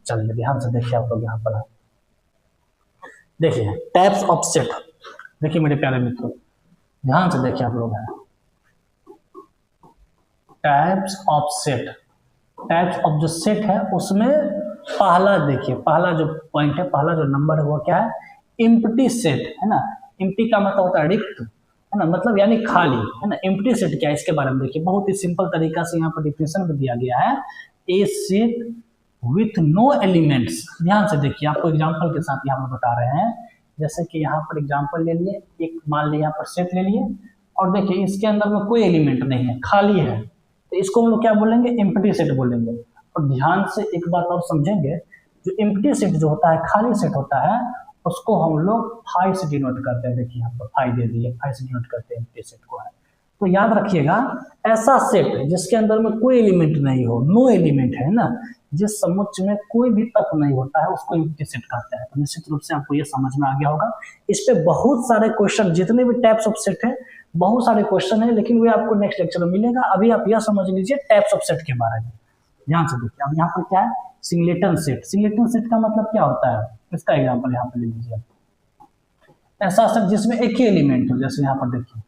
चलिए ध्यान से देखिए आप लोग यहाँ पर देखिए टाइप्स ऑफ सेट। देखिए मेरे प्यारे मित्रों ध्यान से देखिए आप लोग हैं types of set. Types of जो सेट है उसमें पहला देखिए, पहला जो पॉइंट है, पहला जो नंबर है वो क्या है, एम्प्टी सेट है ना। एम्प्टी का मतलब होता है रिक्त है ना, मतलब यानी खाली है ना। एम्प्टी सेट क्या है इसके बारे में देखिए, बहुत ही सिंपल तरीका से यहाँ पर डिफिनेशन भी दिया गया है। A set with no elements. ध्यान से देखिए, आपको एग्जांपल के साथ यहाँ पर बता रहे हैं। जैसे कि यहाँ पर एग्जांपल ले लिए, एक मान लिया यहाँ पर सेट ले लिए और देखिए इसके अंदर में कोई एलिमेंट नहीं है, खाली है, तो इसको हम लोग क्या बोलेंगे, एम्प्टी सेट बोलेंगे। और ध्यान से एक बात और समझेंगे, जो एम्प्टी सेट जो होता है, खाली सेट होता है, उसको हम लोग फाइव से डिनोट करते हैं। देखिए यहाँ पर फाइव दे दिए, फाइव से डिनोट करते हैं एम्प्टी सेट को है। तो याद रखिएगा, ऐसा सेट जिसके अंदर में कोई एलिमेंट नहीं हो, नो एलिमेंट है ना, जिस समुच्चय में कोई भी तत्व नहीं होता है, उसको एम्प्टी सेट कहते हैं। तो निश्चित रूप से आपको ये समझ में आ गया होगा। इस पे बहुत सारे क्वेश्चन, जितने भी टाइप्स ऑफ सेट है बहुत सारे क्वेश्चन है, लेकिन वे आपको नेक्स्ट लेक्चर में मिलेगा। अभी आप यह समझ लीजिए टाइप्स ऑफ सेट के बारे में। ध्यान से देखिए, अब यहाँ पर क्या है, सिंगलेटन सेट। सिंगलेटन सेट का मतलब क्या होता है, इसका एग्जाम्पल यहाँ पर ले लीजिए। ऐसा सेट जिसमें एक ही एलिमेंट हो, जैसे यहाँ पर देखिए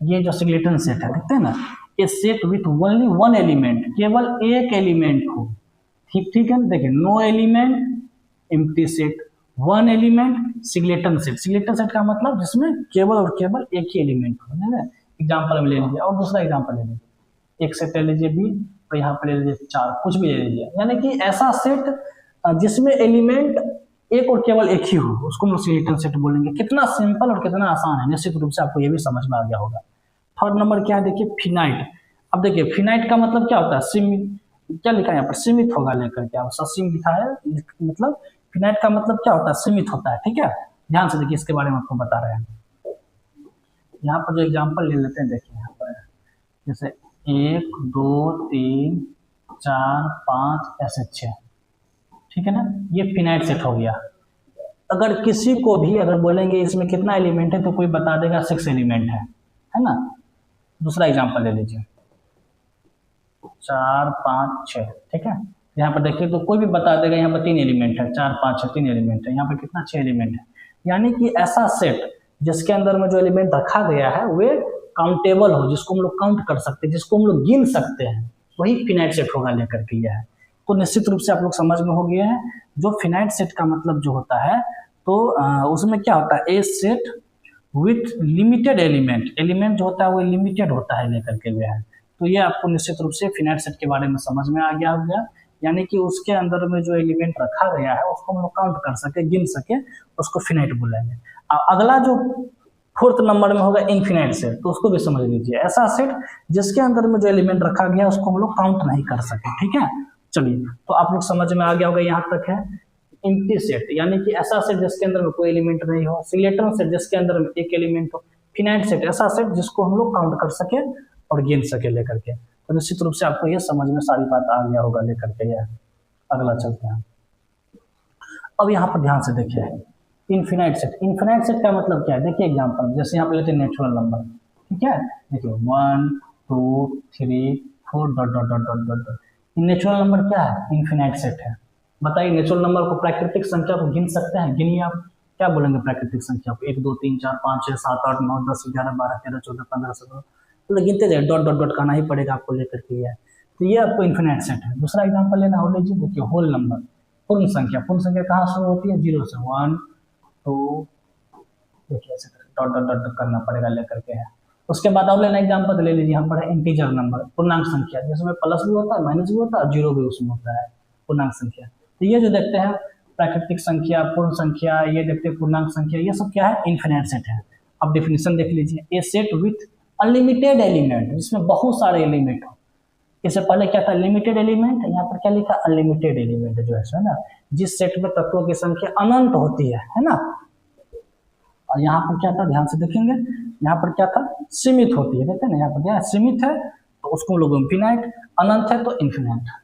ये जो सिंगलेटन सेट है, देखते हैं ना, ये set with only one element, केवल एक एलिमेंट हो। ठीक है, देखिए no element empty set, one element singleton set. Singleton set का मतलब जिसमें केवल और केवल एक ही एलिमेंट हो। एग्जाम्पल में ले लीजिए, और दूसरा एग्जाम्पल ले लीजिए, एक सेट ले लीजिए बी, और यहाँ पर ले लीजिए चार, कुछ भी ले लीजिए। यानी कि ऐसा सेट जिसमें एलिमेंट एक और केवल एक ही हो, उसको हम लोग सिंगलेटन सेट बोलेंगे। कितना सिंपल और कितना आसान है, निश्चित रूप से आपको ये भी समझ में आ गया होगा। थर्ड नंबर क्या है, देखिए फिनाइट। अब देखिए फिनाइट का मतलब क्या होता है, सीमित, क्या लिखा है यहाँ पर, सीमित होगा लेकर के, ससीम लिखा है, मतलब फिनाइट का मतलब क्या होता है, सीमित होता है। ठीक है, ध्यान से देखिए, इसके बारे में आपको बता रहे हैं। यहाँ पर जो एग्जाम्पल ले लेते हैं, देखिए यहाँ पर जैसे 1 2 3 4 5 ऐसे 6, ठीक है ना, ये फिनाइट सेट हो गया। अगर किसी को भी अगर बोलेंगे इसमें कितना एलिमेंट है, तो कोई बता देगा 6 एलिमेंट है ना। दूसरा एग्जाम्पल ले लीजिए, 4 5 6, ठीक है। यहाँ पर देखिए तो कोई भी बता देगा यहाँ पर 3 एलिमेंट है, 4 5 6 3 एलिमेंट है, यहाँ पर कितना 6 एलिमेंट है। यानी कि ऐसा सेट जिसके अंदर में जो एलिमेंट रखा गया है वे काउंटेबल हो, जिसको हम लोग काउंट कर सकते हैं, जिसको हम लोग गिन सकते हैं, वही फिनाइट सेट होगा लेकर के यह है। तो निश्चित रूप से आप लोग समझ में हो गए हैं जो फिनाइट सेट का मतलब जो होता है, तो उसमें क्या होता है, a set with limited element. Element जो होता है वो लिमिटेड होता है लेकर के यह है। तो ये आपको निश्चित रूप से फिनाइट सेट के बारे में समझ में आ गया होगा। यानी कि उसके अंदर में जो एलिमेंट रखा गया है उसको हम लोग काउंट कर सके, गिन सके, उसको फिनाइट बोलेंगे। अगला जो फोर्थ नंबर में होगा इनफिनाइट सेट, तो उसको भी समझ लीजिए, ऐसा सेट जिसके अंदर में जो एलिमेंट रखा गया उसको हम लोग काउंट नहीं कर सके। ठीक है, चलिए तो आप लोग समझ में आ गया होगा, यहाँ तक है। एम्प्टी सेट यानी कि ऐसा सेट जिसके अंदर में कोई एलिमेंट नहीं हो, सिंगलेटन सेट जिसके अंदर में एक एलिमेंट हो, फिनाइट सेट ऐसा सेट जिसको हम लोग काउंट कर सके और गिन सके लेकर के। तो निश्चित रूप से आपको ये समझ में सारी बात आ गया होगा लेकर के। यह अगला चलते हैं। अब यहाँ पर ध्यान से देखिए इनफिनाइट सेट। इनफिनाइट सेट का मतलब क्या है, देखिए एग्जांपल, जैसे यहाँ पे लेते हैं नेचुरल नंबर, ठीक है। देखिए 1 2 3 4 dot dot dot dot dot. Natural number क्या है, इनफिनाइट सेट है। बताइए नेचुरल नंबर को, प्राकृतिक संख्या को गिन सकते हैं, गिनिए आप, क्या बोलेंगे प्राकृतिक संख्या को, 1 2 3 4 5 6 7 8 9 10 11 12 13 14 15 16, तो गिनते जाए, डॉट डॉट डॉट करना ही पड़ेगा आपको लेकर के। ये तो ये आपको इनफिनाइट सेट है। दूसरा एग्जांपल लेना हो लीजिए, देखिए होल नंबर, पूर्ण संख्या। पूर्ण संख्या कहाँ शुरू होती है, 0 से, 1 2, देखिए ऐसे डॉट डॉट डॉट करना पड़ेगा लेकर के है। उसके बाद और लेना एग्जांपल ले लीजिए, यहाँ पर है इंटीजर नंबर, पूर्णांक संख्या, जिसमें प्लस भी होता है, माइनस भी होता है, जीरो भी उसमें होता है, पूर्णांक संख्या। तो ये जो देखते हैं प्राकृतिक संख्या, पूर्ण संख्या, ये देखते हैं पूर्णांक संख्या, ये सब क्या है, इनफिनाइट सेट है। अब डेफिनेशन देख लीजिए, ए सेट विथ अनलिमिटेड एलिमेंट, जिसमें बहुत सारे एलिमेंट हो। इससे पहले क्या था, लिमिटेड एलिमेंट, यहाँ पर क्या लिखा, अनलिमिटेड एलिमेंट जो है ना, जिस सेट में तत्वों की संख्या अनंत होती है ना। और यहाँ पर क्या था, ध्यान से देखेंगे, यहाँ पर क्या था, सीमित होती है, देखते हैं ना, यहाँ पर क्या है, सीमित है तो उसको लोग इनफिनाइट, अनंत है तो इनफिनाइट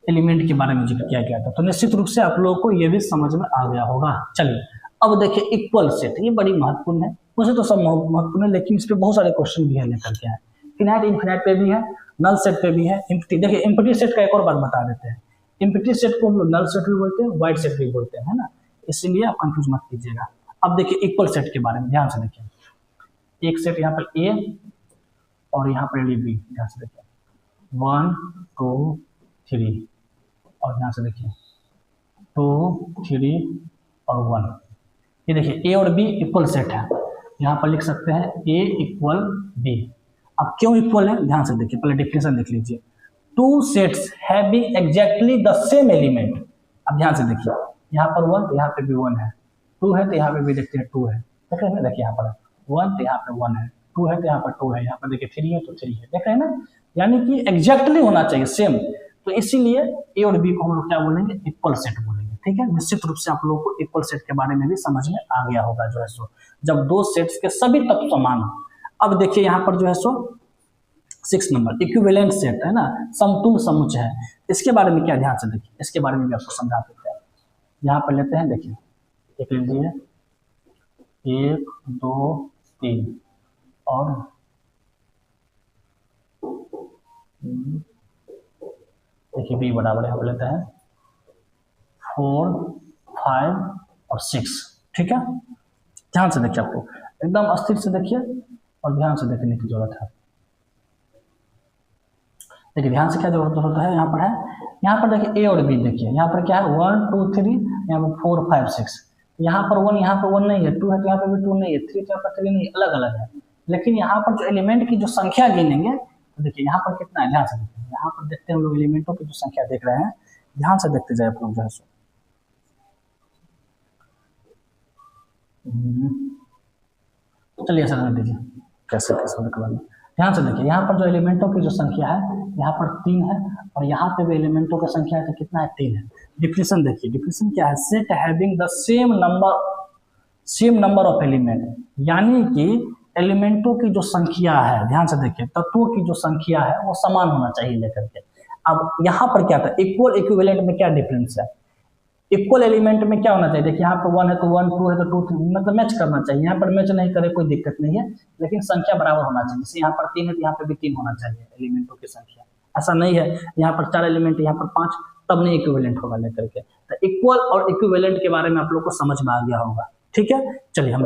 एलिमेंट के बारे में जिक्र किया गया था। तो निश्चित रूप से आप लोगों को ये भी समझ में आ गया होगा। चलिए अब देखिए इक्वल सेट, ये बड़ी महत्वपूर्ण है, मुझे तो सब महत्वपूर्ण है, लेकिन इस पर बहुत सारे क्वेश्चन भी है लेकर के है। फिनाइट इनफिनाइट पे भी है, नल सेट पे भी है, एम्प्टी। देखिए एम्प्टी सेट का एक और बात बता देते हैं। एम्प्टी सेट को हम लोग नल सेट भी बोलते हैं, वाइड सेट भी बोलते हैं, है ना, इसलिए आप कंफ्यूज मत कीजिएगा। अब देखिए इक्वल सेट के बारे में ध्यान से देखिए, एक सेट यहाँ पर ए और यहाँ पर बी, ध्यान से देखिए 1 2 3, और ध्यान से देखिए 2 3 और 1। ये देखिए ए और बी इक्वल सेट है, यहाँ पर लिख सकते हैं ए इक्वल बी। अब क्यों इक्वल है, ध्यान से देखिए, पहले डिफिनेशन देख लीजिए। Two sets having exactly the same element, अब ध्यान से देखिए, यहाँ पर 1 तो यहाँ पे भी 1 है, 2 है तो यहाँ पे भी देखते हैं 2 है, देख रहे हैं ना, देखिए यहाँ पर 1 तो यहाँ पे 1 है, 2 है तो यहाँ पर 2 है, यहाँ पर देखिए 3 है तो 3 है, देख रहे हैं ना, यानी कि एग्जैक्टली होना चाहिए सेम। तो इसीलिए ए और बी को हम लोग क्या बोलेंगे, इक्वल सेट बोलेंगे, ठीक है। निश्चित रूप से आप लोगों को इक्वल सेट के बारे में भी समझ में आ गया होगा जो है सो, जब दो सेट्स के सभी तत्व समान हो। अब देखिए यहाँ पर जो है सो 6 नंबर इक्विवेलेंट सेट है ना, समतुल्य समुच्चय है, इसके बारे में क्या, ध्यान से देखिए, इसके बारे में भी आपको समझा देते हैं। यहाँ पर लेते हैं, देखिए एक लीजिए 1 2 3 और देखिए बी बराबर यहाँ पर लेते हैं 4 5 और 6, ठीक है। ध्यान से देखिए, आपको एकदम अस्थिर से देखिए और ध्यान से देखने की जरूरत है। देखिए ध्यान से क्या जरूरत है, यहाँ पर है, यहाँ पर देखिए ए और बी, देखिए यहाँ पर क्या है 1 2 3, यहाँ पर 4 5 6, यहाँ पर 1 यहाँ पर 1 नहीं है, 2 है तो यहाँ पर भी 2 नहीं है, 3 यहाँ पर 3 नहीं, अलग अलग है। लेकिन यहाँ पर जो एलिमेंट की जो संख्या गिनेंगे तो देखिए यहाँ पर कितना है, ध्यान से देखिए, यहाँ पर देखते हैं हम लोग एलिमेंटों की जो संख्या देख रहे हैं, ध्यान से देखते जाए आप लोग जो है सो। चलिए ऐसा कर दीजिए, कैसे कैसे करना, ध्यान से देखिए, यहाँ पर जो एलिमेंटों की जो संख्या है यहाँ पर 3 है और यहाँ पे भी एलिमेंटों की संख्या है तो कितना है, 3 है। डिफिनेशन देखिए, डिफिनेशन क्या है, set having the same number of element, यानी कि एलिमेंटों की जो संख्या है, ध्यान से देखिए, तत्वों की जो संख्या है वो समान होना चाहिए लेकर के। अब यहाँ पर क्या था, इक्वल इक्विवेलेंट में क्या डिफरेंस है, इक्वल एलिमेंट में क्या होना चाहिए, देखिए यहाँ पर 1 है तो 1, 2 है तो 2, 3, मतलब मैच करना चाहिए। यहाँ पर मैच नहीं करे कोई दिक्कत नहीं है, लेकिन संख्या बराबर होना चाहिए। जैसे यहाँ पर 3 है तो यहाँ पर भी 3 होना चाहिए एलिमेंटों की संख्या, ऐसा नहीं है यहाँ पर 4 एलिमेंट यहाँ पर 5, तब नहीं इक्विवेलेंट होगा लेकर के। तो इक्वल और इक्विवेलेंट के बारे में आप लोग को समझ में आ गया होगा, ठीक है। चलिए हम